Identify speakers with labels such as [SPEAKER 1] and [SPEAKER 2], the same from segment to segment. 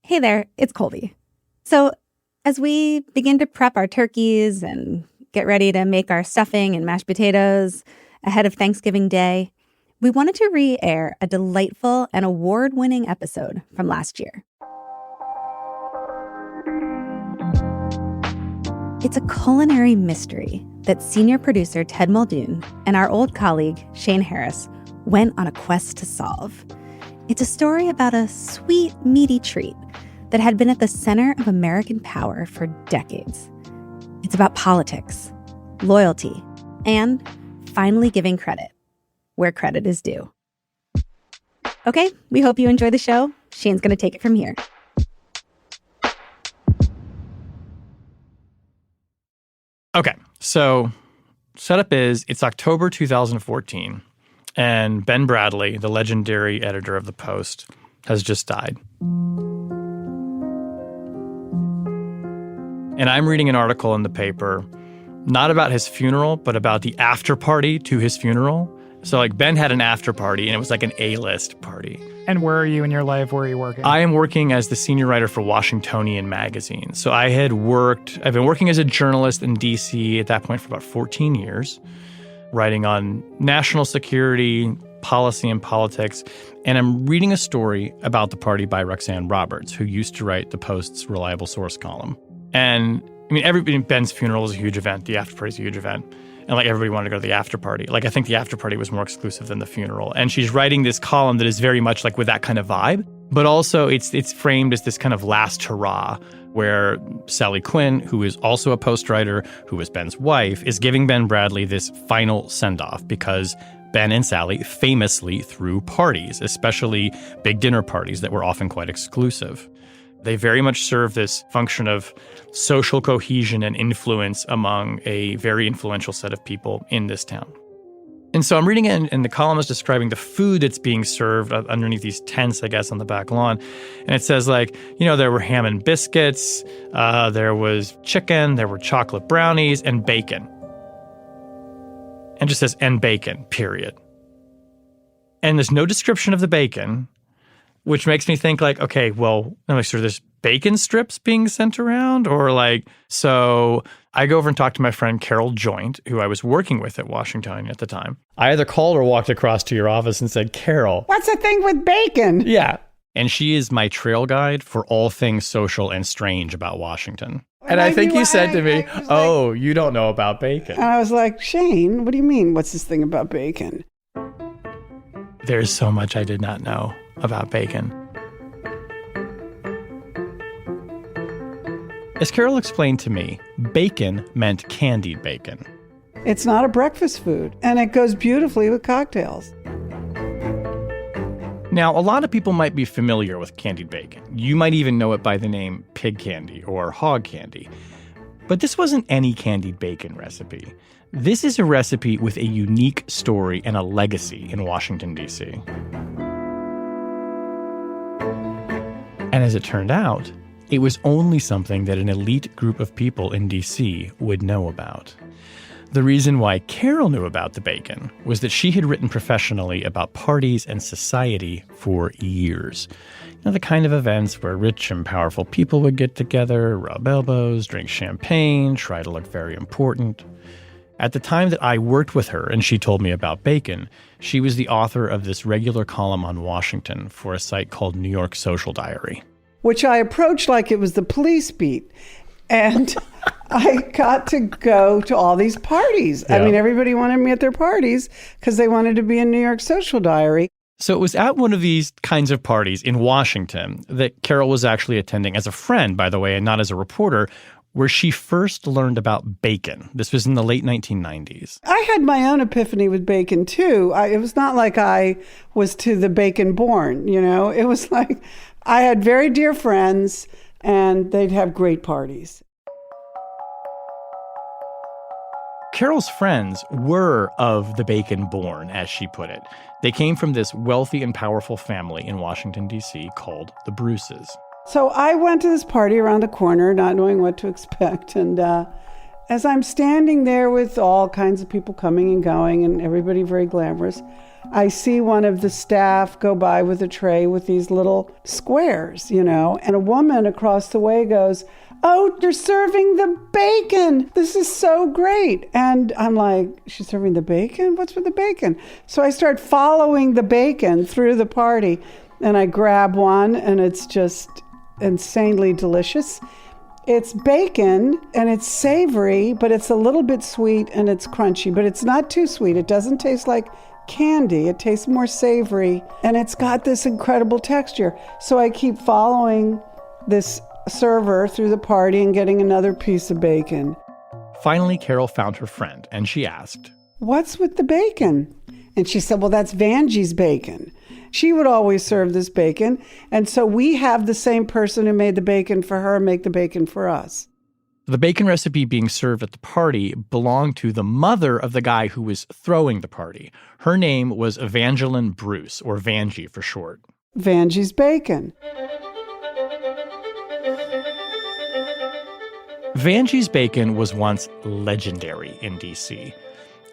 [SPEAKER 1] Hey there, it's Colby. So, as we begin to prep our turkeys and get ready to make our stuffing and mashed potatoes ahead of Thanksgiving Day, we wanted to re-air a delightful and award-winning episode from last year. It's a culinary mystery that senior producer Ted Muldoon and our old colleague Shane Harris went on a quest to solve. It's a story about a sweet, meaty treat that had been at the center of American power for decades. It's about politics, loyalty, and finally giving credit where credit is due. Okay, we hope you enjoy the show. Shane's going to take it from here.
[SPEAKER 2] Okay, so setup is it's October 2014, and Ben Bradlee, the legendary editor of The Post, has just died. And I'm reading an article in the paper, not about his funeral, but about the after party to his funeral. So Ben had an after party, and it was like an A-list party.
[SPEAKER 3] And where are you in your life? Where are you working?
[SPEAKER 2] I am working as the senior writer for Washingtonian magazine. So I've been working as a journalist in D.C. at that point for about 14 years, writing on national security, policy, and politics. And I'm reading a story about the party by Roxanne Roberts, who used to write the Post's Reliable Source column. And I mean, Ben's funeral is a huge event. The after party is a huge event. And everybody wanted to go to the after party. I think the after party was more exclusive than the funeral. And she's writing this column that is very much with that kind of vibe. But also it's framed as this kind of last hurrah where Sally Quinn, who is also a Post writer, who is Ben's wife, is giving Ben Bradlee this final send-off because Ben and Sally famously threw parties, especially big dinner parties that were often quite exclusive. They very much serve this function of social cohesion and influence among a very influential set of people in this town. And so I'm reading it, and the column is describing the food that's being served underneath these tents, I guess, on the back lawn. And it says, there were ham and biscuits, there was chicken, there were chocolate brownies, and bacon. And just says, and bacon, period. And there's no description of the bacon, which makes me think okay, well, so there's bacon strips being sent around? So I go over and talk to my friend Carol Joint, who I was working with at Washington at the time. I either called or walked across to your office and said, Carol.
[SPEAKER 4] What's the thing with bacon?
[SPEAKER 2] Yeah. And she is my trail guide for all things social and strange about Washington. And I think you said to me, you don't know about bacon.
[SPEAKER 4] And I was like, Shane, what do you mean? What's this thing about bacon?
[SPEAKER 2] There's so much I did not know about bacon. As Carol explained to me, bacon meant candied bacon.
[SPEAKER 4] It's not a breakfast food, and it goes beautifully with cocktails.
[SPEAKER 2] Now, a lot of people might be familiar with candied bacon. You might even know it by the name pig candy or hog candy. But this wasn't any candied bacon recipe. This is a recipe with a unique story and a legacy in Washington, D.C. And as it turned out, it was only something that an elite group of people in D.C. would know about. The reason why Carol knew about the bacon was that she had written professionally about parties and society for years. The kind of events where rich and powerful people would get together, rub elbows, drink champagne, try to look very important. At the time that I worked with her and she told me about bacon, she was the author of this regular column on Washington for a site called New York Social Diary.
[SPEAKER 4] Which I approached like it was the police beat. And I got to go to all these parties. Yeah. I mean, everybody wanted me at their parties because they wanted to be in New York Social Diary.
[SPEAKER 2] So it was at one of these kinds of parties in Washington that Carol was actually attending as a friend, by the way, and not as a reporter, where she first learned about bacon. This was in the late 1990s.
[SPEAKER 4] I had my own epiphany with bacon, too. It was not like I was to the bacon born, It was like I had very dear friends, and they'd have great parties.
[SPEAKER 2] Carol's friends were of the bacon born, as she put it. They came from this wealthy and powerful family in Washington, D.C. called the Bruces.
[SPEAKER 4] So I went to this party around the corner, not knowing what to expect. And as I'm standing there with all kinds of people coming and going and everybody very glamorous, I see one of the staff go by with a tray with these little squares, and a woman across the way goes, "Oh, you're serving the bacon. This is so great." And I'm like, "She's serving the bacon? What's with the bacon?" So I start following the bacon through the party, and I grab one, and it's just insanely delicious. It's bacon, and it's savory, but it's a little bit sweet, and it's crunchy, but it's not too sweet. It doesn't taste like candy. It tastes more savory, and it's got this incredible texture. So I keep following this server through the party and getting another piece of bacon.
[SPEAKER 2] Finally, Carol found her friend, and she asked,
[SPEAKER 4] "What's with the bacon?" And she said, "Well, that's Vanjie's bacon. She would always serve this bacon, and so we have the same person who made the bacon for her make the bacon for us."
[SPEAKER 2] The bacon recipe being served at the party belonged to the mother of the guy who was throwing the party. Her name was Evangeline Bruce, or Vanjie for short.
[SPEAKER 4] Vanjie's bacon.
[SPEAKER 2] Vanjie's bacon was once legendary in D.C.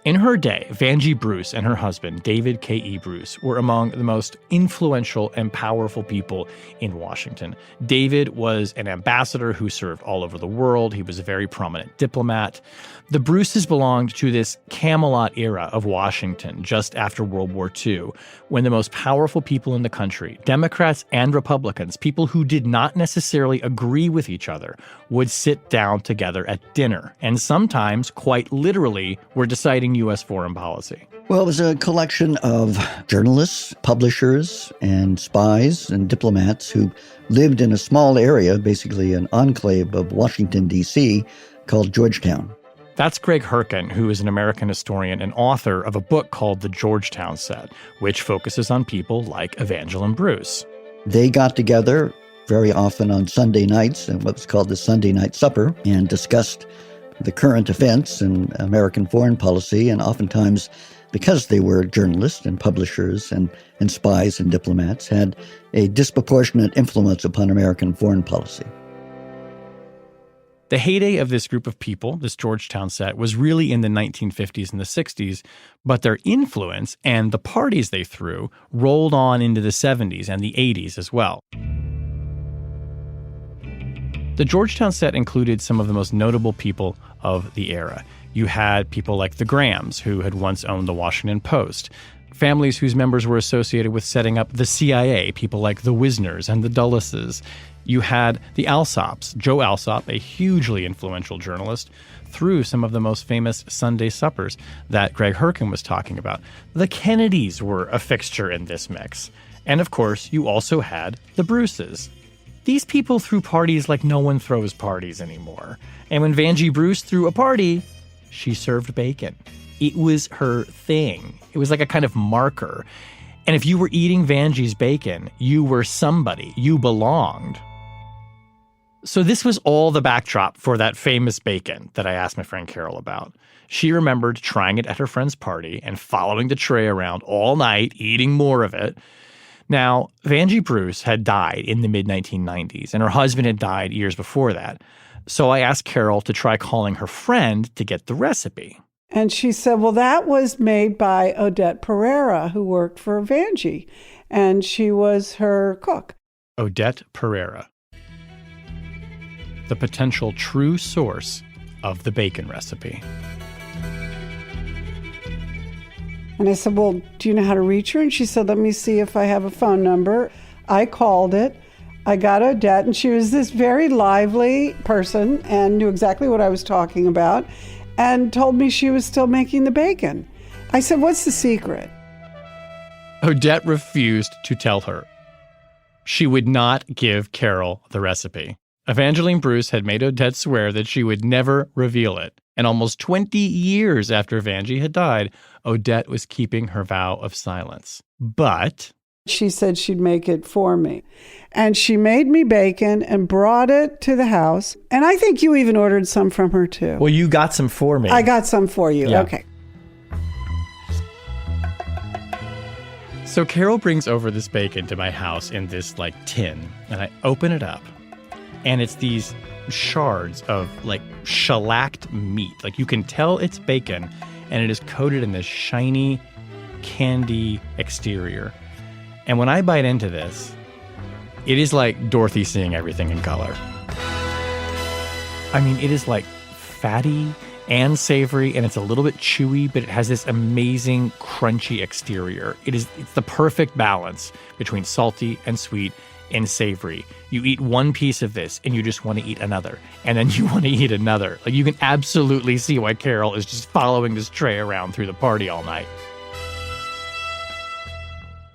[SPEAKER 2] In her day, Vanjie Bruce and her husband, David K.E. Bruce, were among the most influential and powerful people in Washington. David was an ambassador who served all over the world. He was a very prominent diplomat. The Bruces belonged to this Camelot era of Washington just after World War II, when the most powerful people in the country, Democrats and Republicans, people who did not necessarily agree with each other, would sit down together at dinner, and sometimes, quite literally, were deciding U.S. foreign policy.
[SPEAKER 5] Well, it was a collection of journalists, publishers, and spies and diplomats who lived in a small area, basically an enclave of Washington, D.C., called Georgetown.
[SPEAKER 2] That's Greg Herkin, who is an American historian and author of a book called The Georgetown Set, which focuses on people like Evangeline Bruce.
[SPEAKER 5] They got together very often on Sunday nights in what was called the Sunday Night Supper and discussed the current events in American foreign policy, and oftentimes, because they were journalists and publishers and spies and diplomats, had a disproportionate influence upon American foreign policy.
[SPEAKER 2] The heyday of this group of people, this Georgetown set, was really in the 1950s and the 60s, but their influence and the parties they threw rolled on into the 70s and the 80s as well. The Georgetown set included some of the most notable people of the era. You had people like the Grahams, who had once owned the Washington Post, families whose members were associated with setting up the CIA, people like the Wisners and the Dulleses. You had the Alsops. Joe Alsop, a hugely influential journalist, threw some of the most famous Sunday suppers that Greg Herkin was talking about. The Kennedys were a fixture in this mix. And of course, you also had the Bruces. These people threw parties like no one throws parties anymore. And when Vanjie Bruce threw a party, she served bacon. It was her thing. It was like a kind of marker. And if you were eating Vanjie's bacon, you were somebody. You belonged. So this was all the backdrop for that famous bacon that I asked my friend Carol about. She remembered trying it at her friend's party and following the tray around all night, eating more of it. Now, Vanjie Bruce had died in the mid-1990s, and her husband had died years before that. So I asked Carol to try calling her friend to get the recipe.
[SPEAKER 4] And she said, well, that was made by Odette Pereira, who worked for Vanjie, and she was her cook.
[SPEAKER 2] Odette Pereira, the potential true source of the bacon recipe.
[SPEAKER 4] And I said, well, do you know how to reach her? And she said, let me see if I have a phone number. I called it. I got Odette, and she was this very lively person and knew exactly what I was talking about and told me she was still making the bacon. I said, what's the secret?
[SPEAKER 2] Odette refused to tell her. She would not give Carol the recipe. Evangeline Bruce had made Odette swear that she would never reveal it. And almost 20 years after Vanjie had died, Odette was keeping her vow of silence. But
[SPEAKER 4] she said she'd make it for me. And she made me bacon and brought it to the house. And I think you even ordered some from her, too.
[SPEAKER 2] Well, you got some for me.
[SPEAKER 4] I got some for you.
[SPEAKER 2] Yeah.
[SPEAKER 4] Okay.
[SPEAKER 2] So Carol brings over this bacon to my house in this, tin. And I open it up. And it's these shards of, shellacked meat. You can tell it's bacon. And it is coated in this shiny, candy exterior. And when I bite into this, it is like Dorothy seeing everything in color. I mean, it is like fatty and savory, and it's a little bit chewy, but it has this amazing crunchy exterior. It's the perfect balance between salty and sweet and savory. You eat one piece of this and you just want to eat another, and then you want to eat another. Like, you can absolutely see why Carol is just following this tray around through the party all night.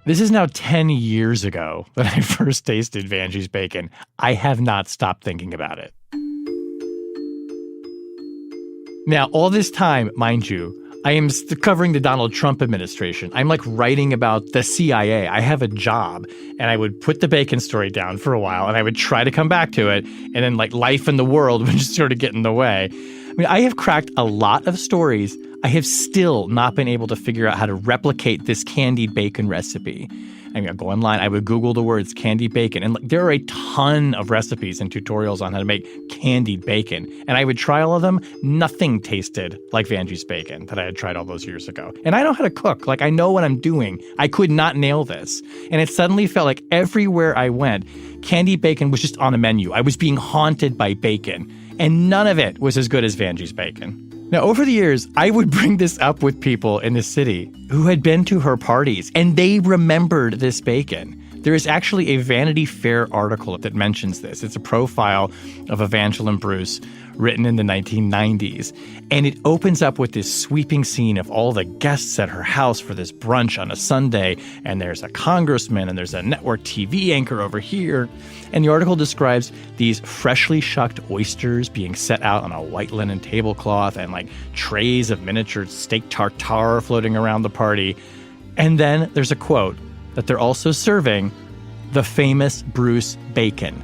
[SPEAKER 2] This is now 10 years ago that I first tasted Vanjie's bacon. I have not stopped thinking about it. Now, all this time, mind you, I am covering the Donald Trump administration. I'm like writing about the CIA. I have a job, and I would put the bacon story down for a while, and I would try to come back to it, and then like life in the world would just sort of get in the way. I mean, I have cracked a lot of stories. I have still not been able to figure out how to replicate this candied bacon recipe. I mean, I'd go online, I would Google the words candied bacon, and there are a ton of recipes and tutorials on how to make candied bacon. And I would try all of them. Nothing tasted like Vanjie's bacon that I had tried all those years ago. And I know how to cook. Like, I know what I'm doing. I could not nail this. And it suddenly felt like everywhere I went, candied bacon was just on a menu. I was being haunted by bacon. And none of it was as good as Vanjie's bacon. Now, over the years, I would bring this up with people in the city who had been to her parties, and they remembered this bacon. There is actually a Vanity Fair article that mentions this. It's a profile of Evangeline Bruce written in the 1990s. And it opens up with this sweeping scene of all the guests at her house for this brunch on a Sunday. And there's a congressman and there's a network TV anchor over here. And the article describes these freshly shucked oysters being set out on a white linen tablecloth and like trays of miniature steak tartare floating around the party. And then there's a quote that they're also serving the famous Bruce bacon.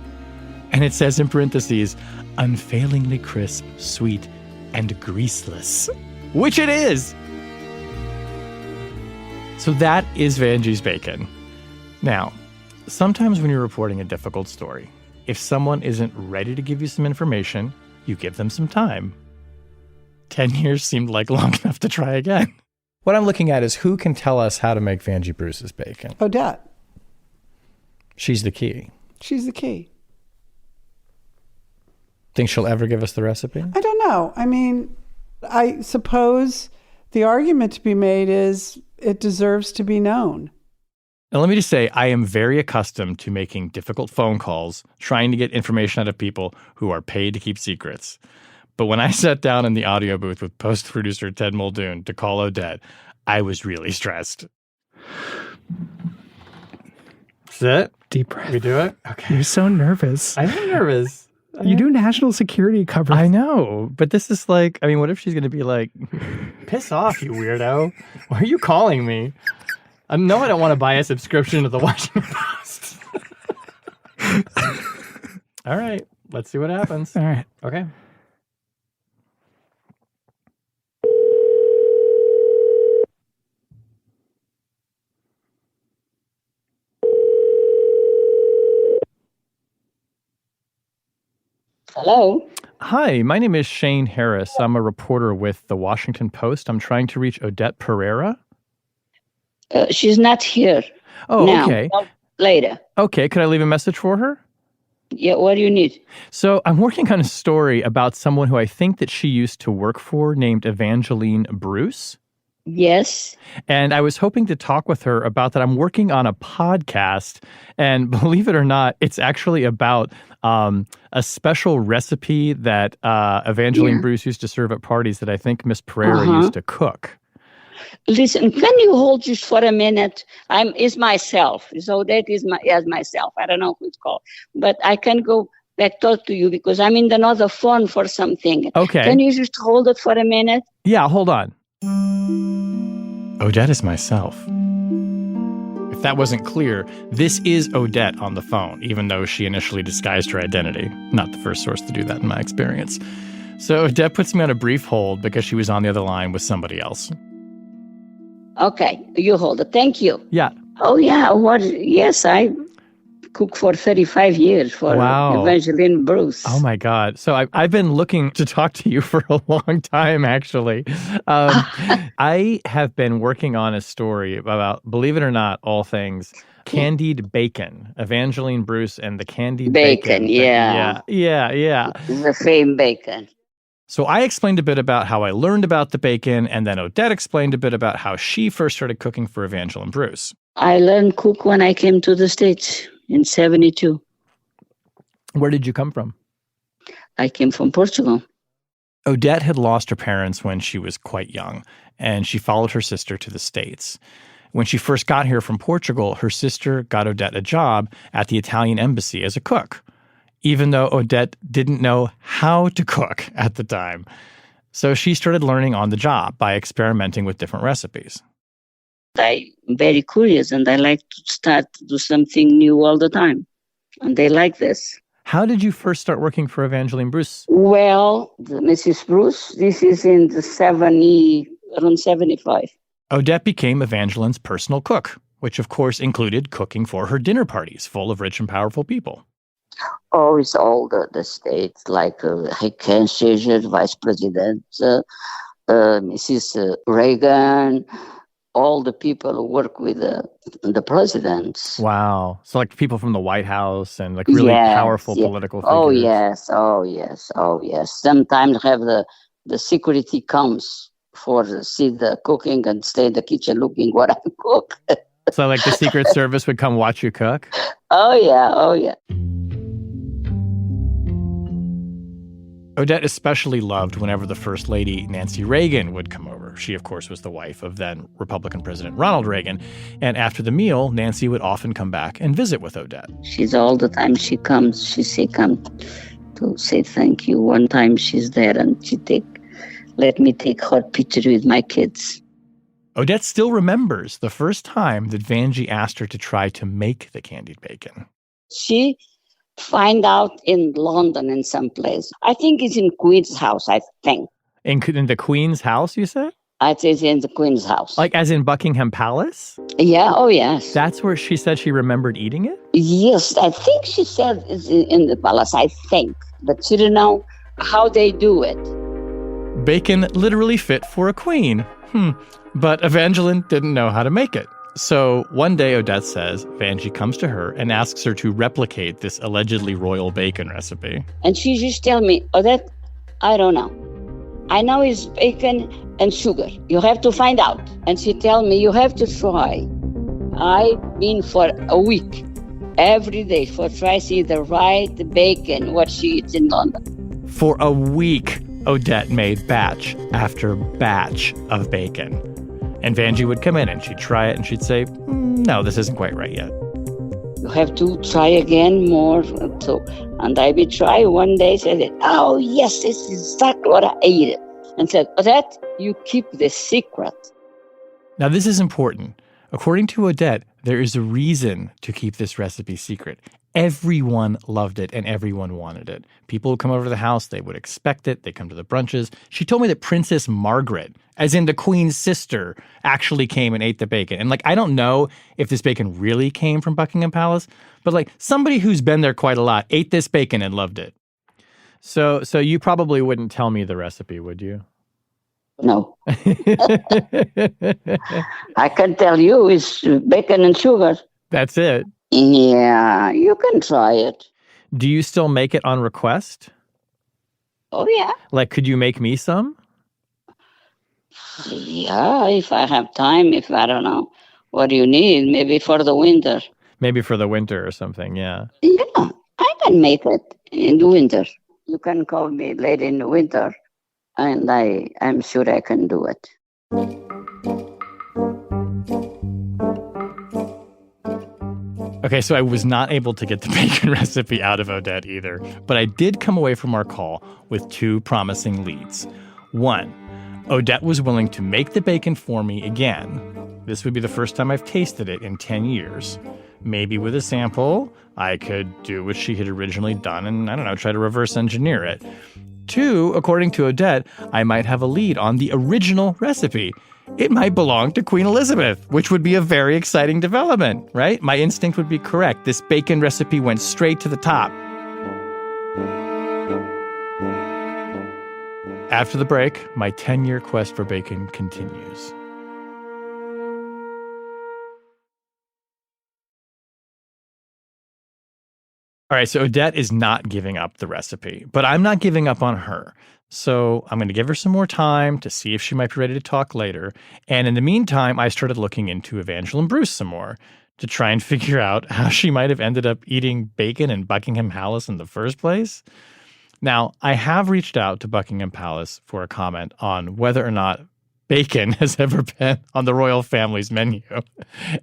[SPEAKER 2] And it says in parentheses, unfailingly crisp, sweet, and greaseless. Which it is! So that is Vanjie's bacon. Now, sometimes when you're reporting a difficult story, if someone isn't ready to give you some information, you give them some time. 10 years seemed like long enough to try again. What I'm looking at is who can tell us how to make Vanjie Bruce's bacon.
[SPEAKER 4] Odette.
[SPEAKER 2] She's the key.
[SPEAKER 4] She's the key.
[SPEAKER 2] Think she'll ever give us the recipe?
[SPEAKER 4] I don't know. I mean, I suppose the argument to be made is it deserves to be known.
[SPEAKER 2] Now, let me just say, I am very accustomed to making difficult phone calls, trying to get information out of people who are paid to keep secrets. But when I sat down in the audio booth with post-producer Ted Muldoon to call Odette, I was really stressed. Is it?
[SPEAKER 3] Deep breath.
[SPEAKER 2] We do it? Okay.
[SPEAKER 3] You're so nervous.
[SPEAKER 2] I'm nervous.
[SPEAKER 3] You do national security coverage.
[SPEAKER 2] I know, but this is like, I mean, what if she's going to be like, piss off, you weirdo. Why are you calling me? I know I don't want to buy a subscription to the Washington Post. All right, let's see what happens.
[SPEAKER 3] All right.
[SPEAKER 2] Okay.
[SPEAKER 6] Hello.
[SPEAKER 2] Hi, my name is Shane Harris. I'm a reporter with the Washington Post. I'm trying to reach Odette Pereira.
[SPEAKER 6] She's not here.
[SPEAKER 2] Oh,
[SPEAKER 6] now.
[SPEAKER 2] okay.
[SPEAKER 6] Well, later.
[SPEAKER 2] Okay, could I leave a message for her?
[SPEAKER 6] Yeah, what do you need?
[SPEAKER 2] So I'm working on a story about someone who I think that she used to work for named Evangeline Bruce.
[SPEAKER 6] Yes.
[SPEAKER 2] And I was hoping to talk with her about that. I'm working on a podcast, and believe it or not, it's actually about a special recipe that Evangeline Bruce used to serve at parties that I think Miss Pereira used to cook.
[SPEAKER 6] Listen, can you hold just for a minute? It's myself. So that is myself. I don't know who it's called. But I can go back talk to you because I'm in another phone for something.
[SPEAKER 2] Okay.
[SPEAKER 6] Can you just hold it for a minute?
[SPEAKER 2] Yeah, hold on. Odette is myself. If that wasn't clear, this is Odette on the phone, even though she initially disguised her identity. Not the first source to do that in my experience. So Odette puts me on a brief hold because she was on the other line with somebody else.
[SPEAKER 6] Okay, you hold it. Thank you.
[SPEAKER 2] Yeah.
[SPEAKER 6] Oh, yeah. What? Yes, I cooked for 35 years for
[SPEAKER 2] Wow.
[SPEAKER 6] Evangeline Bruce.
[SPEAKER 2] Oh my God. So I've been looking to talk to you for a long time, actually. I have been working on a story about, believe it or not, all things candied bacon. Evangeline Bruce and the candied bacon.
[SPEAKER 6] Yeah.
[SPEAKER 2] Yeah.
[SPEAKER 6] The same bacon.
[SPEAKER 2] So I explained a bit about how I learned about the bacon, and then Odette explained a bit about how she first started cooking for Evangeline Bruce.
[SPEAKER 6] I learned cook when I came to the States in 72.
[SPEAKER 2] Where did you come from?
[SPEAKER 6] I came from Portugal.
[SPEAKER 2] Odette had lost her parents when she was quite young, and she followed her sister to the States. When she first got here from Portugal, her sister got Odette a job at the Italian embassy as a cook, even though Odette didn't know how to cook at the time. So she started learning on the job by experimenting with different recipes.
[SPEAKER 6] I'm very curious, and I like to start to do something new all the time. And they like this.
[SPEAKER 2] How did you first start working for Evangeline Bruce?
[SPEAKER 6] Well, Mrs. Bruce, this is in the around 75.
[SPEAKER 2] Odette became Evangeline's personal cook, which of course included cooking for her dinner parties full of rich and powerful people.
[SPEAKER 6] Oh, it's all the states, like Chancellor, Vice President, Mrs. Reagan, all the people who work with the presidents.
[SPEAKER 2] Wow. So like people from the White House and like really powerful political figures.
[SPEAKER 6] Oh, yes. Sometimes have the security comes for see the cooking and stay in the kitchen looking what I cook.
[SPEAKER 2] So like the Secret Service would come watch you cook?
[SPEAKER 6] Oh, yeah.
[SPEAKER 2] Odette especially loved whenever the First Lady, Nancy Reagan, would come over. She, of course, was the wife of then Republican President Ronald Reagan. And after the meal, Nancy would often come back and visit with Odette.
[SPEAKER 6] She's all the time she comes. She say, come to say thank you. One time she's there and she let me take hot picture with my kids.
[SPEAKER 2] Odette still remembers the first time that Vanjie asked her to try to make the candied bacon.
[SPEAKER 6] She find out in London in some place. I think it's in Queen's house, I think.
[SPEAKER 2] In the Queen's house, you said?
[SPEAKER 6] I say it's in the Queen's house.
[SPEAKER 2] Like as in Buckingham Palace?
[SPEAKER 6] Yeah, oh yes.
[SPEAKER 2] That's where she said she remembered eating it?
[SPEAKER 6] Yes, I think she said it's in the palace, I think. But she didn't know how they do it.
[SPEAKER 2] Bacon literally fit for a queen. But Evangeline didn't know how to make it. So one day, Odette says, Vanjie comes to her and asks her to replicate this allegedly royal bacon recipe.
[SPEAKER 6] And she just tell me, Odette, I don't know. I know it's bacon and sugar. You have to find out. And she tell me, you have to try. I've been for a week, every day, for try to see the right bacon, what she eats in London.
[SPEAKER 2] For a week, Odette made batch after batch of bacon. And Vanjie would come in and she'd try it and she'd say, no, this isn't quite right yet.
[SPEAKER 6] You have to try again more. So, and I will try one day, said, oh, yes, this is exactly what I ate. And said, Odette, you keep the secret.
[SPEAKER 2] Now, this is important. According to Odette, there is a reason to keep this recipe secret. Everyone loved it and everyone wanted it. People would come over to the house, they would expect it, they'd come to the brunches. She told me that Princess Margaret, as in the Queen's sister, actually came and ate the bacon. And like, I don't know if this bacon really came from Buckingham Palace, but like somebody who's been there quite a lot ate this bacon and loved it. So you probably wouldn't tell me the recipe, would you?
[SPEAKER 6] No. I can tell you it's bacon and sugar.
[SPEAKER 2] That's it.
[SPEAKER 6] Yeah, you can try it.
[SPEAKER 2] Do you still make it on request?
[SPEAKER 6] Oh, yeah.
[SPEAKER 2] Like, could you make me some?
[SPEAKER 6] Yeah, if I have time, if I don't know. What do you need? Maybe for the winter.
[SPEAKER 2] Maybe for the winter or something, yeah.
[SPEAKER 6] Yeah, I can make it in the winter. You can call me late in the winter, and I'm sure I can do it.
[SPEAKER 2] Okay, so I was not able to get the bacon recipe out of Odette either, but I did come away from our call with two promising leads. One, Odette was willing to make the bacon for me again. This would be the first time I've tasted it in 10 years. Maybe with a sample, I could do what she had originally done and, I don't know, try to reverse engineer it. Two, according to Odette, I might have a lead on the original recipe. it might belong to Queen Elizabeth, which would be a very exciting development, right? My instinct would be correct. This bacon recipe went straight to the top. After the break, my 10-year quest for bacon continues. All right, so Odette is not giving up the recipe, but I'm not giving up on her. So I'm going to give her some more time to see if she might be ready to talk later. And in the meantime, I started looking into Evangeline Bruce some more to try and figure out how she might have ended up eating bacon in Buckingham Palace in the first place. Now, I have reached out to Buckingham Palace for a comment on whether or not bacon has ever been on the royal family's menu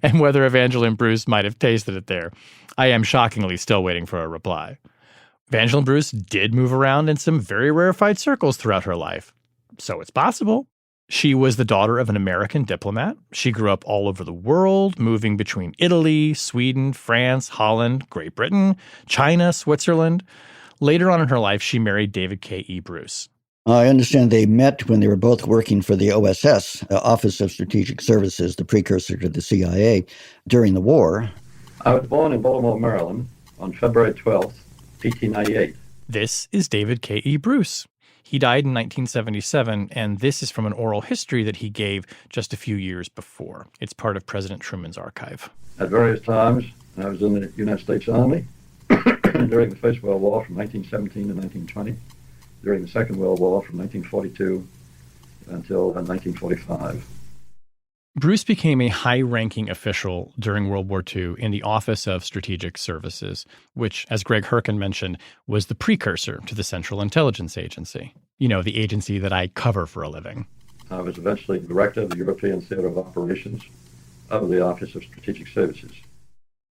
[SPEAKER 2] and whether Evangeline Bruce might have tasted it there. I am shockingly still waiting for a reply. Evangeline Bruce did move around in some very rarefied circles throughout her life, so it's possible. She was the daughter of an American diplomat. She grew up all over the world, moving between Italy, Sweden, France, Holland, Great Britain, China, Switzerland. Later on in her life, she married David K.E. Bruce.
[SPEAKER 5] I understand they met when they were both working for the OSS, Office of Strategic Services, the precursor to the CIA, during the war.
[SPEAKER 7] I was born in Baltimore, Maryland, on February 12th, 1898.
[SPEAKER 2] This is David K.E. Bruce. He died in 1977, and this is from an oral history that he gave just a few years before. It's part of President Truman's archive.
[SPEAKER 7] At various times, I was in the United States Army during the First World War from 1917 to 1920, during the Second World War from 1942 until 1945.
[SPEAKER 2] Bruce became a high-ranking official during World War II in the Office of Strategic Services, which, as Greg Herkin mentioned, was the precursor to the Central Intelligence Agency. You know, the agency that I cover for a living.
[SPEAKER 7] I was eventually director of the European Theater of Operations of the Office of Strategic Services.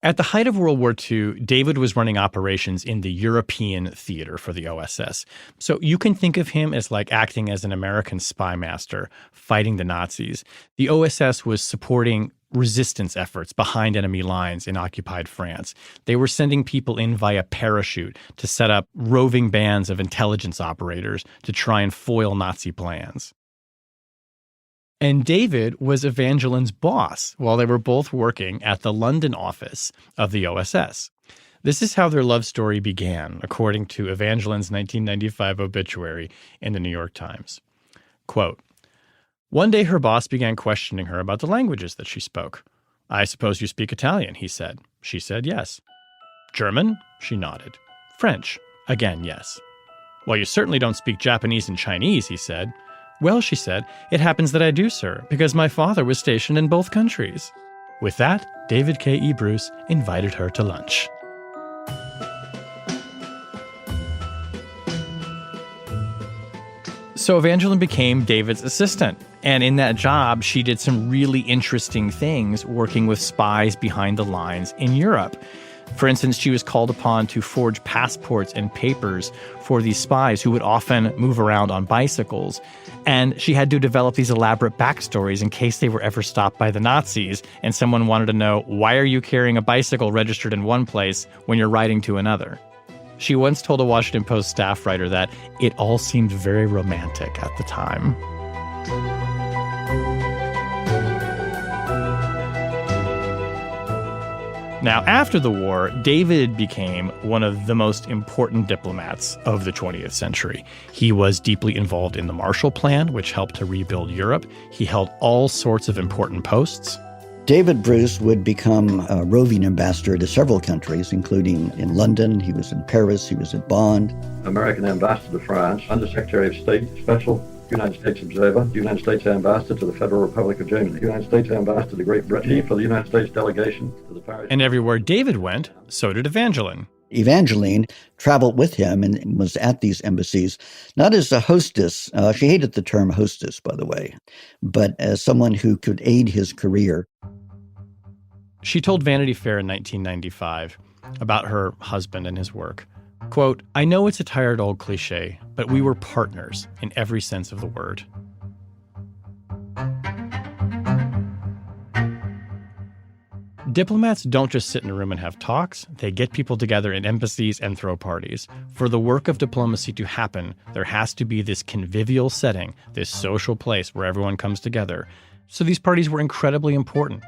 [SPEAKER 2] At the height of World War II, David was running operations in the European theater for the OSS. So you can think of him as like acting as an American spy master, fighting the Nazis. The OSS was supporting resistance efforts behind enemy lines in occupied France. They were sending people in via parachute to set up roving bands of intelligence operators to try and foil Nazi plans. And David was Evangeline's boss while they were both working at the London office of the OSS. This is how their love story began, according to Evangeline's 1995 obituary in the New York Times. Quote, "One day her boss began questioning her about the languages that she spoke. 'I suppose you speak Italian,' he said. She said yes. 'German?' She nodded. 'French?' Again, yes. 'Well, you certainly don't speak Japanese and Chinese,' he said. 'Well,' she said, 'it happens that I do, sir, because my father was stationed in both countries.' With that, David K.E. Bruce invited her to lunch. So Evangeline became David's assistant, and in that job, she did some really interesting things working with spies behind the lines in Europe. For instance, she was called upon to forge passports and papers for these spies who would often move around on bicycles. And she had to develop these elaborate backstories in case they were ever stopped by the Nazis and someone wanted to know, why are you carrying a bicycle registered in one place when you're riding to another? She once told a Washington Post staff writer that it all seemed very romantic at the time. Now, after the war, David became one of the most important diplomats of the 20th century. He was deeply involved in the Marshall Plan, which helped to rebuild Europe. He held all sorts of important posts.
[SPEAKER 5] David Bruce would become a roving ambassador to several countries, including in London. He was in Paris. He was at Bonn.
[SPEAKER 7] American ambassador to France, Undersecretary of State, Special United States Observer, United States Ambassador to the Federal Republic of Germany, United States Ambassador to Great Britain, for the United States delegation to the Paris.
[SPEAKER 2] And everywhere David went, so did Evangeline.
[SPEAKER 5] Evangeline traveled with him and was at these embassies, not as a hostess. She hated the term hostess, by the way, but as someone who could aid his career.
[SPEAKER 2] She told Vanity Fair in 1995 about her husband and his work. Quote, "I know it's a tired old cliche, but we were partners in every sense of the word." Diplomats don't just sit in a room and have talks. They get people together in embassies and throw parties. For the work of diplomacy to happen, there has to be this convivial setting, this social place where everyone comes together. So these parties were incredibly important.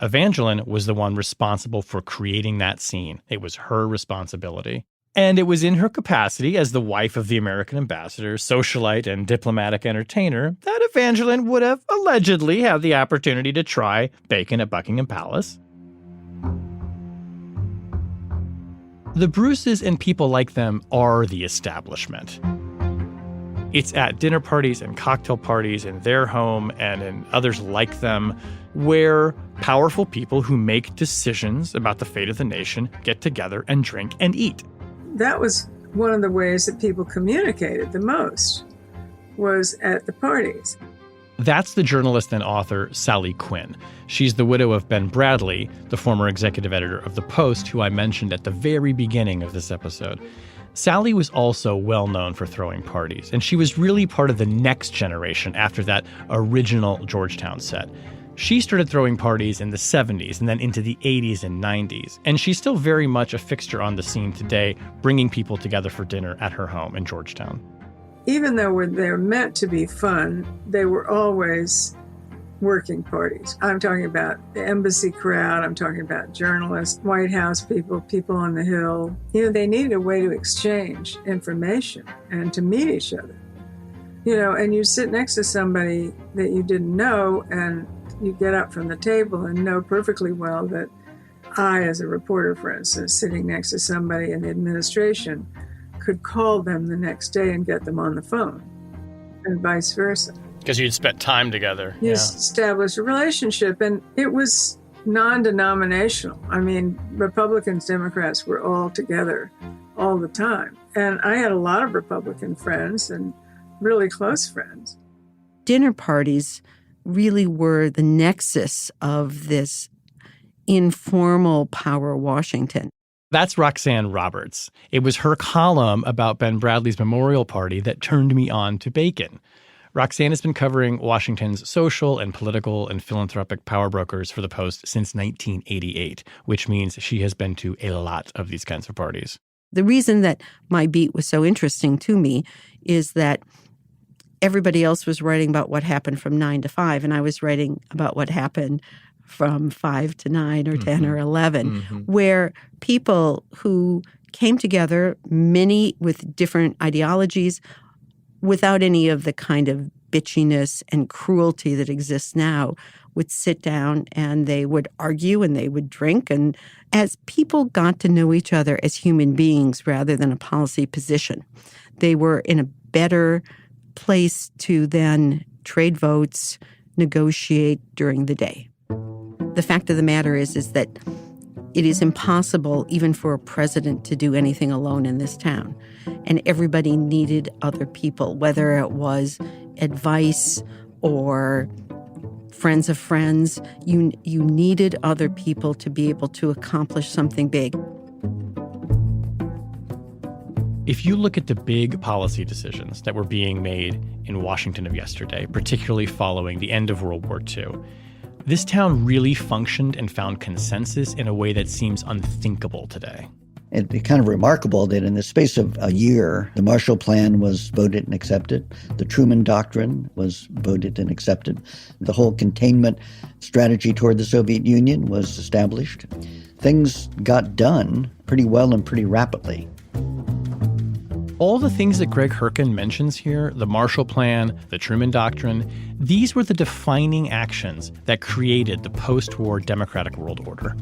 [SPEAKER 2] Evangeline was the one responsible for creating that scene. It was her responsibility. And it was in her capacity as the wife of the American ambassador, socialite, and diplomatic entertainer that Evangeline would have allegedly had the opportunity to try bacon at Buckingham Palace. The Bruces and people like them are the establishment. It's at dinner parties and cocktail parties in their home and in others like them where powerful people who make decisions about the fate of the nation get together and drink and eat.
[SPEAKER 8] That was one of the ways that people communicated the most, was at the parties.
[SPEAKER 2] That's the journalist and author Sally Quinn. She's the widow of Ben Bradlee, the former executive editor of The Post, who I mentioned at the very beginning of this episode. Sally was also well known for throwing parties, and she was really part of the next generation after that original Georgetown set. She started throwing parties in the 70s and then into the 80s and 90s, and she's still very much a fixture on the scene today, bringing people together for dinner at her home in Georgetown.
[SPEAKER 8] Even though they're meant to be fun, they were always working parties. I'm talking about the embassy crowd, I'm talking about journalists, White House people, people on the Hill. They needed a way to exchange information and to meet each other. And you sit next to somebody that you didn't know, and you get up from the table and know perfectly well that I, as a reporter, for instance, sitting next to somebody in the administration, could call them the next day and get them on the phone, and vice versa.
[SPEAKER 2] Because you'd spent time together.
[SPEAKER 8] You established a relationship, and it was non-denominational. I mean, Republicans, Democrats were all together all the time. And I had a lot of Republican friends and really close friends.
[SPEAKER 9] Dinner parties really were the nexus of this informal power Washington.
[SPEAKER 2] That's Roxanne Roberts. It was her column about Ben Bradlee's memorial party that turned me on to bacon. Roxanne has been covering Washington's social and political and philanthropic power brokers for The Post since 1988, which means she has been to a lot of these kinds of parties.
[SPEAKER 9] The reason that my beat was so interesting to me is that everybody else was writing about what happened from 9 to 5, and I was writing about what happened from 5 to 9 or 10 or 11, where people who came together, many with different ideologies, without any of the kind of bitchiness and cruelty that exists now, would sit down and they would argue and they would drink. And as people got to know each other as human beings rather than a policy position, they were in a better place to then trade votes, negotiate during the day. The fact of the matter is that it is impossible even for a president to do anything alone in this town. And everybody needed other people, whether it was advice or friends of friends. You needed other people to be able to accomplish something big.
[SPEAKER 2] If you look at the big policy decisions that were being made in Washington of yesterday, particularly following the end of World War II, this town really functioned and found consensus in a way that seems unthinkable today.
[SPEAKER 5] It's kind of remarkable that in the space of a year, the Marshall Plan was voted and accepted. The Truman Doctrine was voted and accepted. The whole containment strategy toward the Soviet Union was established. Things got done pretty well and pretty rapidly.
[SPEAKER 2] All the things that Greg Herkin mentions here, the Marshall Plan, the Truman Doctrine, these were the defining actions that created the post-war democratic world order.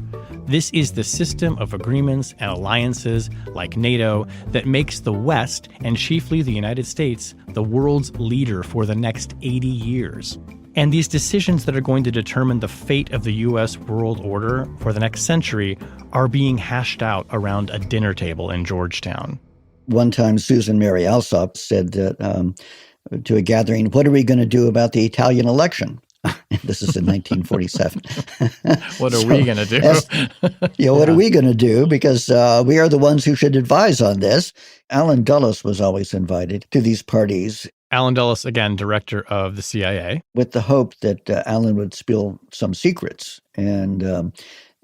[SPEAKER 2] This is the system of agreements and alliances like NATO that makes the West, and chiefly the United States, the world's leader for the next 80 years. And these decisions that are going to determine the fate of the U.S. world order for the next century are being hashed out around a dinner table in Georgetown.
[SPEAKER 5] One time, Susan Mary Alsop said that to a gathering, "What are we going to do about the Italian election?" This is in 1947.
[SPEAKER 2] What are we going to do?
[SPEAKER 5] What are we going to do? Because we are the ones who should advise on this. Allen Dulles was always invited to these parties.
[SPEAKER 2] Allen Dulles, again, director of the CIA.
[SPEAKER 5] With the hope that Allen would spill some secrets. And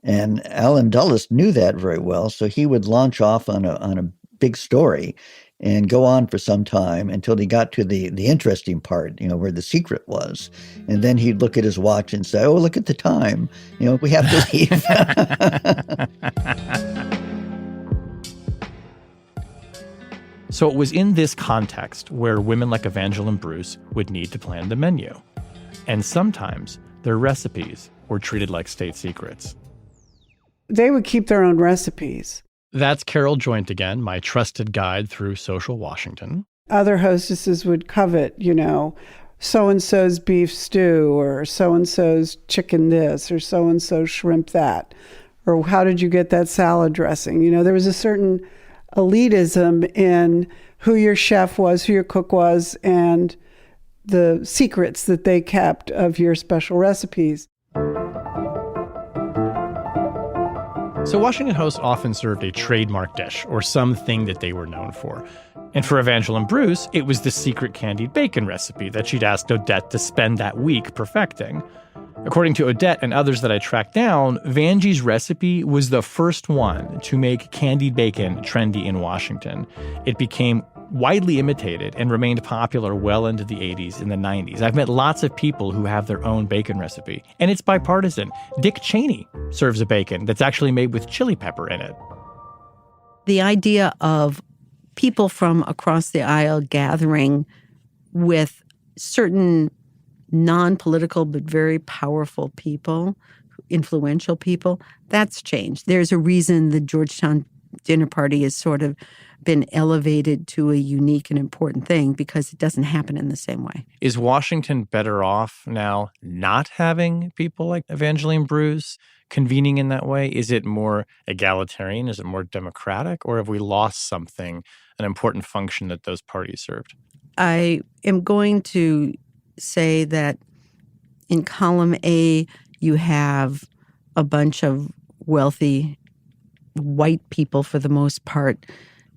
[SPEAKER 5] Allen Dulles knew that very well, so he would launch off on a big story and go on for some time until he got to the interesting part, where the secret was. And then he'd look at his watch and say, oh, look at the time. We have to leave.
[SPEAKER 2] So it was in this context where women like Evangeline Bruce would need to plan the menu. And sometimes their recipes were treated like state secrets.
[SPEAKER 4] They would keep their own recipes.
[SPEAKER 2] That's Carol Joint again, my trusted guide through social Washington.
[SPEAKER 4] Other hostesses would covet, so-and-so's beef stew, or so-and-so's chicken this, or so-and-so's shrimp that. Or how did you get that salad dressing? There was a certain elitism in who your chef was, who your cook was, and the secrets that they kept of your special recipes.
[SPEAKER 2] So Washington hosts often served a trademark dish or something that they were known for. And for Evangeline Bruce, it was the secret candied bacon recipe that she'd asked Odette to spend that week perfecting. According to Odette and others that I tracked down, Vanjie's recipe was the first one to make candied bacon trendy in Washington. It became widely imitated and remained popular well into the 80s and the 90s. I've met lots of people who have their own bacon recipe, and it's bipartisan. Dick Cheney serves a bacon that's actually made with chili pepper in it.
[SPEAKER 9] The idea of people from across the aisle gathering with certain non-political but very powerful people, influential people, that's changed. There's a reason the Georgetown dinner party has sort of been elevated to a unique and important thing, because it doesn't happen in the same way.
[SPEAKER 2] Is Washington better off now not having people like Evangeline Bruce convening in that way? Is it more egalitarian? Is it more democratic? Or have we lost something, an important function that those parties served?
[SPEAKER 9] I am going to say that in column A, you have a bunch of wealthy white people, for the most part,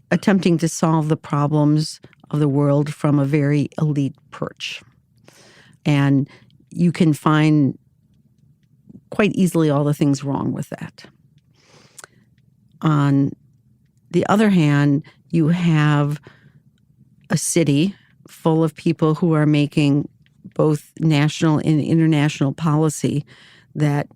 [SPEAKER 9] attempting to solve the problems of the world from a very elite perch. And you can find quite easily all the things wrong with that. On the other hand, you have a city full of people who are making both national and international policy that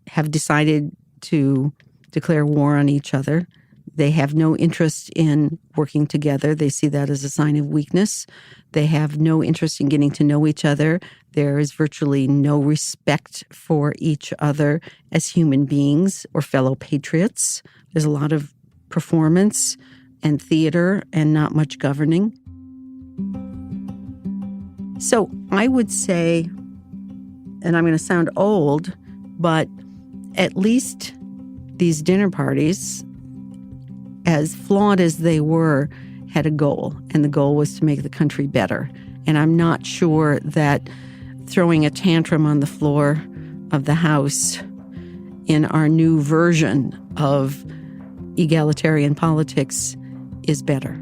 [SPEAKER 9] have decided to declare war on each other. They have no interest in working together. They see that as a sign of weakness. They have no interest in getting to know each other. There is virtually no respect for each other as human beings or fellow patriots. There's a lot of performance and theater and not much governing. So I would say, and I'm going to sound old, but at least these dinner parties, as flawed as they were, had a goal, and the goal was to make the country better. And I'm not sure that throwing a tantrum on the floor of the House in our new version of egalitarian politics is better.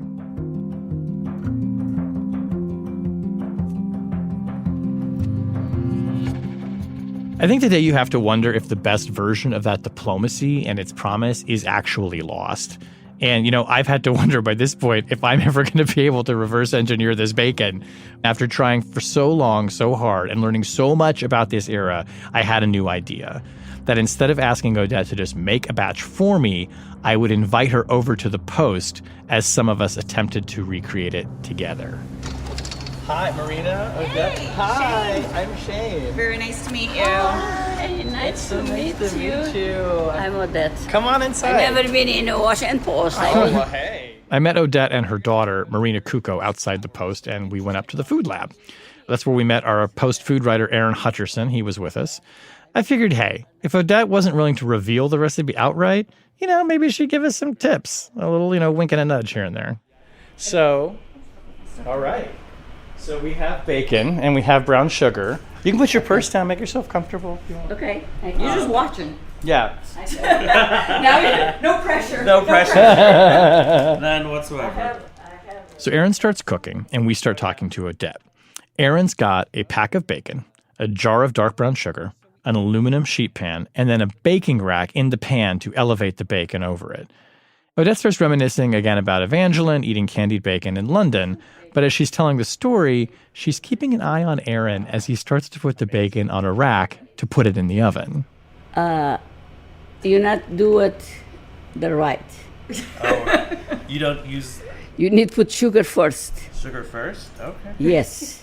[SPEAKER 2] I think today you have to wonder if the best version of that diplomacy and its promise is actually lost. And, I've had to wonder by this point if I'm ever going to be able to reverse engineer this bacon. After trying for so long, so hard, and learning so much about this era, I had a new idea. That instead of asking Odette to just make a batch for me, I would invite her over to the Post as some of us attempted to recreate it together. Hi, Marina, Odette.
[SPEAKER 10] Hey,
[SPEAKER 2] Hi,
[SPEAKER 10] Shane.
[SPEAKER 2] I'm Shane.
[SPEAKER 10] Very nice to meet you.
[SPEAKER 6] Hi, nice to meet you. I'm Odette.
[SPEAKER 2] Come on inside.
[SPEAKER 6] I've never been in the Washington Post.
[SPEAKER 2] Well, hey. I met Odette and her daughter, Marina Kuko, outside the Post, and we went up to the food lab. That's where we met our Post food writer, Aaron Hutcherson. He was with us. I figured, hey, if Odette wasn't willing to reveal the recipe outright, maybe she'd give us some tips. A little, wink and a nudge here and there. So, all right. So we have bacon and we have brown sugar. You can put your purse down, make yourself comfortable if you want.
[SPEAKER 6] Okay, you're just watching.
[SPEAKER 2] Yeah.
[SPEAKER 10] Now, no pressure.
[SPEAKER 2] No pressure.
[SPEAKER 11] None whatsoever.
[SPEAKER 2] So Aaron starts cooking and we start talking to Odette. Aaron's got a pack of bacon, a jar of dark brown sugar, an aluminum sheet pan, and then a baking rack in the pan to elevate the bacon over it. Odette starts reminiscing again about Evangeline eating candied bacon in London, but as she's telling the story, she's keeping an eye on Aaron as he starts to put the bacon on a rack to put it in the oven.
[SPEAKER 6] You not do it the right.
[SPEAKER 11] Oh, you don't use
[SPEAKER 6] You need to put sugar first.
[SPEAKER 11] sugar first? Okay.
[SPEAKER 6] Yes.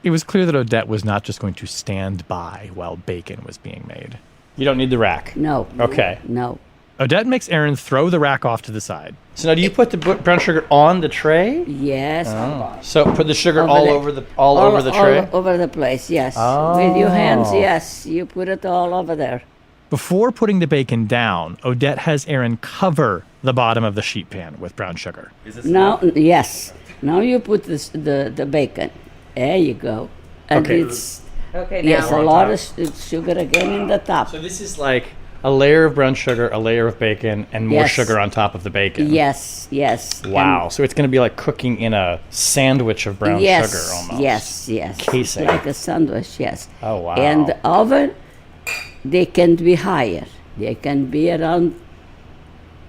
[SPEAKER 2] It was clear that Odette was not just going to stand by while bacon was being made. You don't need the rack.
[SPEAKER 6] No.
[SPEAKER 2] Okay.
[SPEAKER 6] No.
[SPEAKER 2] Odette makes Aaron throw the rack off to the side. So now do you put the brown sugar on the tray?
[SPEAKER 6] Yes.
[SPEAKER 2] So put the sugar
[SPEAKER 6] Over
[SPEAKER 2] all
[SPEAKER 6] the-
[SPEAKER 2] over the over the tray?
[SPEAKER 6] All over the place, yes.
[SPEAKER 2] Oh.
[SPEAKER 6] With your hands, yes. You put it all over there.
[SPEAKER 2] Before putting the bacon down, Odette has Aaron cover the bottom of the sheet pan with brown sugar.
[SPEAKER 11] Is this
[SPEAKER 6] Now, yes. Now you put the bacon. There you go. And
[SPEAKER 2] Okay.
[SPEAKER 6] it's,
[SPEAKER 10] Okay, now.
[SPEAKER 6] yes, a lot of sugar again in the top.
[SPEAKER 2] So this is like a layer of brown sugar, a layer of bacon, and more
[SPEAKER 6] Yes.
[SPEAKER 2] sugar on top of the bacon.
[SPEAKER 6] Yes, yes.
[SPEAKER 2] Wow. So it's going to be like cooking in a sandwich of brown
[SPEAKER 6] yes,
[SPEAKER 2] sugar almost.
[SPEAKER 6] Yes.
[SPEAKER 2] Casing.
[SPEAKER 6] Like a sandwich, yes.
[SPEAKER 2] Oh, wow.
[SPEAKER 6] And the oven, they can be higher. They can be around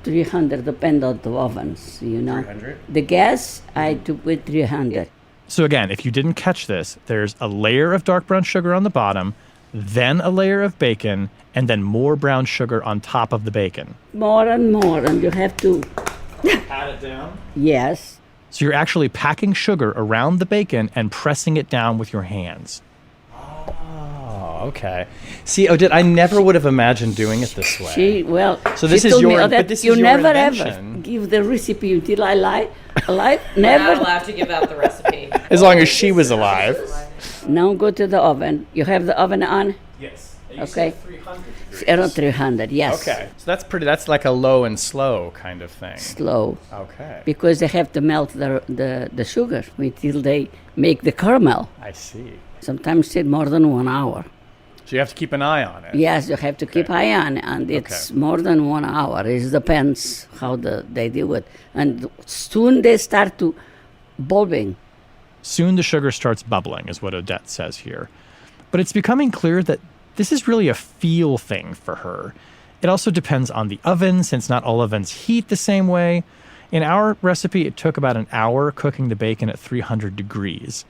[SPEAKER 6] 300, depend on the ovens, you know.
[SPEAKER 11] 300?
[SPEAKER 6] The gas, I do with 300.
[SPEAKER 2] So again, if you didn't catch this, there's a layer of dark brown sugar on the bottom, then a layer of bacon, and then more brown sugar on top of the bacon.
[SPEAKER 6] More and more, and you have to,
[SPEAKER 2] Pat it down.
[SPEAKER 6] yes.
[SPEAKER 2] So you're actually packing sugar around the bacon and pressing it down with your hands. Oh, okay. See, Odette, I never would have imagined doing it this way. So this
[SPEAKER 6] she
[SPEAKER 2] is
[SPEAKER 6] told me,
[SPEAKER 2] your-
[SPEAKER 6] "Odette,
[SPEAKER 2] but this is
[SPEAKER 6] you
[SPEAKER 2] your
[SPEAKER 6] never
[SPEAKER 2] invention."
[SPEAKER 6] ever give the recipe until I lie.
[SPEAKER 10] We're
[SPEAKER 6] Never.
[SPEAKER 10] not allowed to give out the recipe.
[SPEAKER 2] As long as she was alive.
[SPEAKER 6] Now go to the oven. You have the oven on?
[SPEAKER 2] Yes.
[SPEAKER 6] Okay. Around 300, yes.
[SPEAKER 2] Okay. So that's like a low and slow kind of thing.
[SPEAKER 6] Slow.
[SPEAKER 2] Okay.
[SPEAKER 6] Because they have to melt the sugar until they make the caramel.
[SPEAKER 2] I see.
[SPEAKER 6] Sometimes take more than 1 hour.
[SPEAKER 2] So you have to keep an eye on it.
[SPEAKER 6] Yes, you have to keep eye on it, and it's more than 1 hour. It depends how they do it. And soon they start to bulbing.
[SPEAKER 2] Soon the sugar starts bubbling, is what Odette says here. But it's becoming clear that this is really a feel thing for her. It also depends on the oven, since not all ovens heat the same way. In our recipe, it took about an hour cooking the bacon at 300 degrees.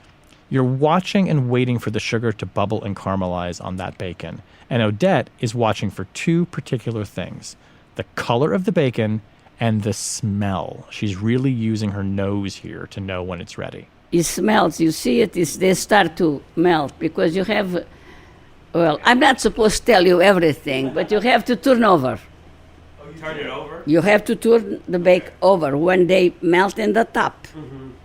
[SPEAKER 2] You're watching and waiting for the sugar to bubble and caramelize on that bacon. And Odette is watching for two particular things: the color of the bacon and the smell. She's really using her nose here to know when it's ready.
[SPEAKER 6] It smells. You see it, they start to melt because you have, well, I'm not supposed to tell you everything, but you have to turn over.
[SPEAKER 11] Oh, you turn it over?
[SPEAKER 6] You have to turn the bake over when they melt in the top,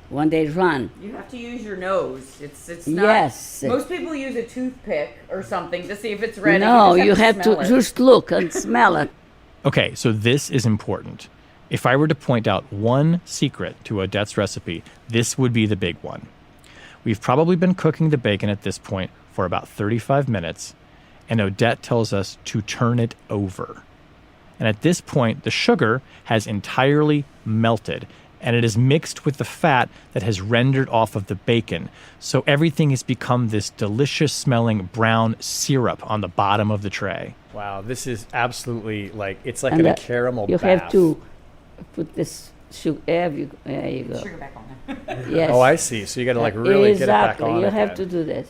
[SPEAKER 6] when they run.
[SPEAKER 10] You have to use your nose. It's not.
[SPEAKER 6] Yes.
[SPEAKER 10] Most people use a toothpick or something to see if it's ready.
[SPEAKER 6] No,
[SPEAKER 10] you
[SPEAKER 6] you
[SPEAKER 10] just
[SPEAKER 6] have to
[SPEAKER 10] smell it.
[SPEAKER 6] just look and smell it.
[SPEAKER 2] Okay, so this is important. If I were to point out one secret to Odette's recipe, this would be the big one. We've probably been cooking the bacon at this point for about 35 minutes, and Odette tells us to turn it over. And at this point, the sugar has entirely melted, and it is mixed with the fat that has rendered off of the bacon. So everything has become this delicious smelling brown syrup on the bottom of the tray. Wow, this is absolutely it's like
[SPEAKER 6] And
[SPEAKER 2] a caramel
[SPEAKER 6] you
[SPEAKER 2] bath.
[SPEAKER 6] have to put this sugar. There you go.
[SPEAKER 10] Sugar back on there.
[SPEAKER 6] Yes.
[SPEAKER 2] Oh, I see. So you got to really get it back
[SPEAKER 6] Exactly.
[SPEAKER 2] on.
[SPEAKER 6] You
[SPEAKER 2] it
[SPEAKER 6] have
[SPEAKER 2] then.
[SPEAKER 6] to do this.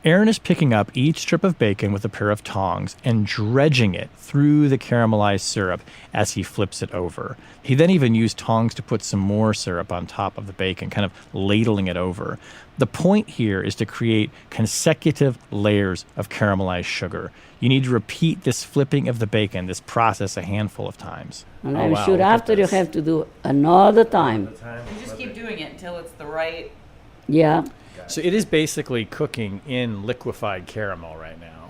[SPEAKER 2] Aaron is picking up each strip of bacon with a pair of tongs and dredging it through the caramelized syrup as he flips it over. He then even used tongs to put some more syrup on top of the bacon, kind of ladling it over. The point here is to create consecutive layers of caramelized sugar. You need to repeat this flipping of the bacon, this process, a handful of times.
[SPEAKER 6] And
[SPEAKER 2] Oh,
[SPEAKER 6] I'm
[SPEAKER 2] wow,
[SPEAKER 6] sure
[SPEAKER 2] look at
[SPEAKER 6] after you
[SPEAKER 2] this.
[SPEAKER 6] have to do another time.
[SPEAKER 10] You just keep doing it until it's the right.
[SPEAKER 6] Yeah.
[SPEAKER 2] So it is basically cooking in liquefied caramel right now.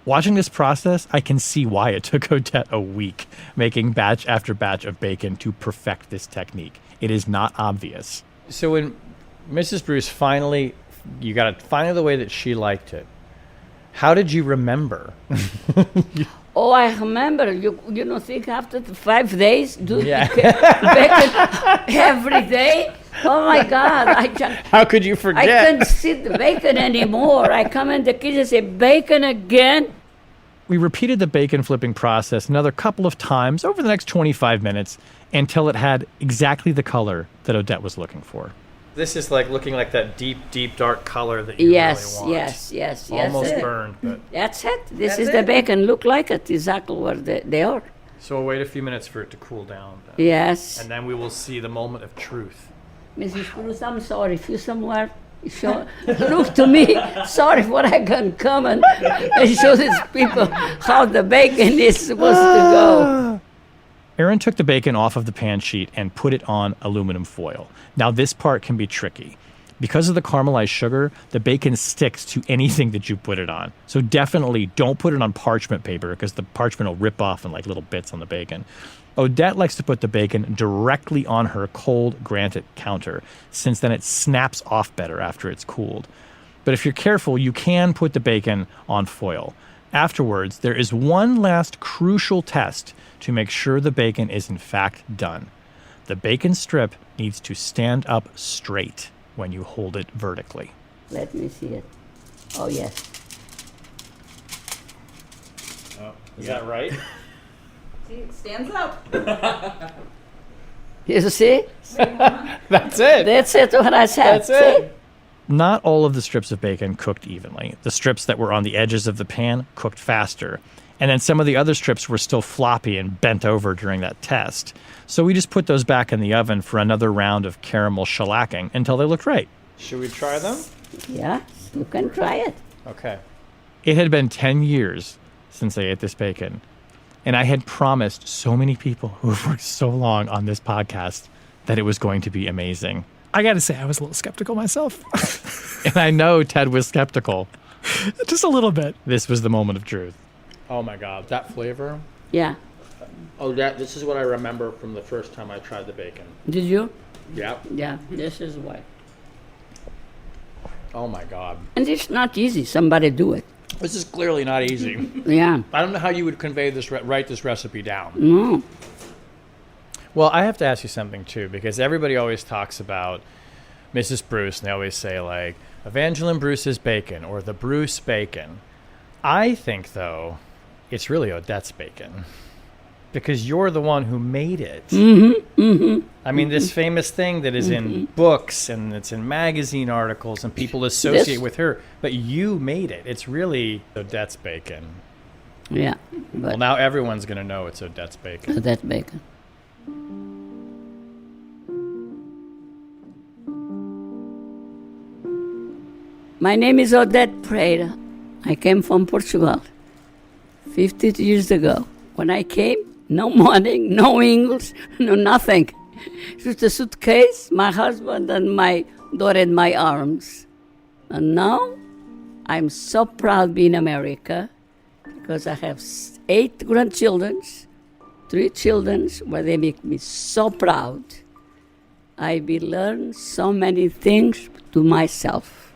[SPEAKER 2] Watching this process, I can see why it took Odette a week making batch after batch of bacon to perfect this technique. It is not obvious. So when Mrs. Bruce you got it finally the way that she liked it, how did you remember?
[SPEAKER 6] Oh, I remember. You don't think after the 5 days do
[SPEAKER 2] Yeah.
[SPEAKER 6] bacon every day? Oh my God!
[SPEAKER 2] How could you forget?
[SPEAKER 6] I can't see the bacon anymore. I come in the kitchen and say bacon again.
[SPEAKER 2] We repeated the bacon flipping process another couple of times over the next 25 minutes until it had exactly the color that Odette was looking for. This is like looking like that deep, deep, dark color that you really want.
[SPEAKER 6] Yes.
[SPEAKER 2] Almost burned, but...
[SPEAKER 6] That's it. This is the bacon. Look like it, exactly what they are.
[SPEAKER 2] So we'll wait a few minutes for it to cool down. Then.
[SPEAKER 6] Yes.
[SPEAKER 2] And then we will see the moment of truth.
[SPEAKER 6] Mrs. Cruz, I'm sorry. If you somewhere look to me, sorry for I can come and show these people how the bacon is supposed to go.
[SPEAKER 2] Erin took the bacon off of the pan sheet and put it on aluminum foil. Now this part can be tricky. Because of the caramelized sugar, the bacon sticks to anything that you put it on. So definitely don't put it on parchment paper because the parchment will rip off in like little bits on the bacon. Odette likes to put the bacon directly on her cold granite counter, since then it snaps off better after it's cooled. But if you're careful, you can put the bacon on foil. Afterwards, there is one last crucial test to make sure the bacon is in fact done. The bacon strip needs to stand up straight when you hold it vertically.
[SPEAKER 6] Let me see it. Oh, yes.
[SPEAKER 2] Oh, is that right?
[SPEAKER 10] See, it stands up.
[SPEAKER 6] You see?
[SPEAKER 2] That's it.
[SPEAKER 6] That's it, what I said.
[SPEAKER 2] That's it. Not all of the strips of bacon cooked evenly. The strips that were on the edges of the pan cooked faster. And then some of the other strips were still floppy and bent over during that test. So we just put those back in the oven for another round of caramel shellacking until they looked right. Should we try them?
[SPEAKER 6] Yeah, you can try it.
[SPEAKER 2] Okay. It had been 10 years since I ate this bacon. And I had promised so many people who have worked so long on this podcast that it was going to be amazing.
[SPEAKER 3] I got to say, I was a little skeptical myself.
[SPEAKER 2] And I know Ted was skeptical.
[SPEAKER 3] Just a little bit.
[SPEAKER 2] This was the moment of truth. Oh my God, that flavor.
[SPEAKER 6] Yeah.
[SPEAKER 2] Oh, this is what I remember from the first time I tried the bacon.
[SPEAKER 6] Did you?
[SPEAKER 2] Yeah.
[SPEAKER 6] Yeah, this is why.
[SPEAKER 2] Oh my God.
[SPEAKER 6] And it's not easy. Somebody do it.
[SPEAKER 2] This is clearly not easy.
[SPEAKER 6] Yeah.
[SPEAKER 2] I don't know how you would convey this, write this recipe down.
[SPEAKER 6] No.
[SPEAKER 2] Well, I have to ask you something too, because everybody always talks about Mrs. Bruce, and they always say like Evangeline Bruce's bacon or the Bruce bacon. I think though, it's really Odette's bacon, because you're the one who made it.
[SPEAKER 6] Mm-hmm. Mm-hmm.
[SPEAKER 2] I mean, this famous thing that is in books and it's in magazine articles and people associate with her, but you made it. It's really Odette's bacon.
[SPEAKER 6] Yeah.
[SPEAKER 2] Well, now everyone's going to know it's Odette's bacon.
[SPEAKER 6] Odette's bacon. My name is Odette Pereira. I came from Portugal 50 years ago. When I came, no money, no English, no nothing. Just a suitcase, my husband and my daughter in my arms. And now, I'm so proud being America because I have 8 grandchildren, 3 children, where they make me so proud. I will learn so many things to myself,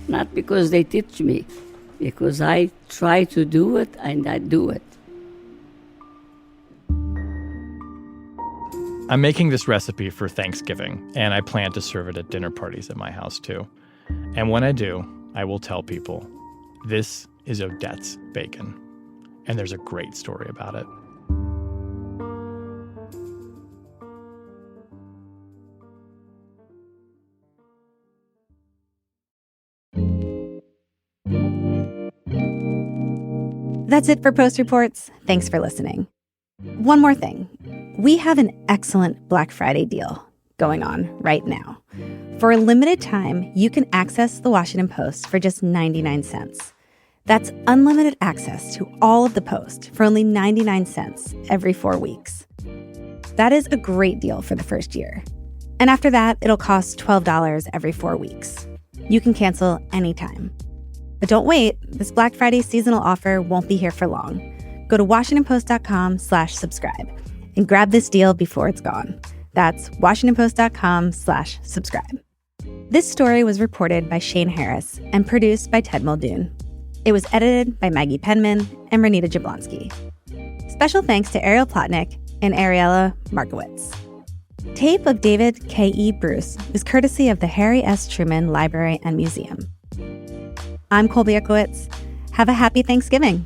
[SPEAKER 6] not because they teach me, because I try to do it and I do it.
[SPEAKER 2] I'm making this recipe for Thanksgiving, and I plan to serve it at dinner parties at my house too. And when I do, I will tell people, this is Odette's bacon. And there's a great story about it.
[SPEAKER 1] That's it for Post Reports. Thanks for listening. One more thing. We have an excellent Black Friday deal going on right now. For a limited time, you can access the Washington Post for just 99 cents. That's unlimited access to all of the Post for only 99 cents every 4 weeks. That is a great deal for the first year. And after that, it'll cost $12 every 4 weeks. You can cancel anytime. But don't wait, this Black Friday seasonal offer won't be here for long. Go to WashingtonPost.com/subscribe and grab this deal before it's gone. That's WashingtonPost.com/subscribe. This story was reported by Shane Harris and produced by Ted Muldoon. It was edited by Maggie Penman and Renita Jablonski. Special thanks to Ariel Plotnick and Ariella Markowitz. Tape of David K.E. Bruce is courtesy of the Harry S. Truman Library and Museum. I'm Colby Ickowitz. Have a happy Thanksgiving.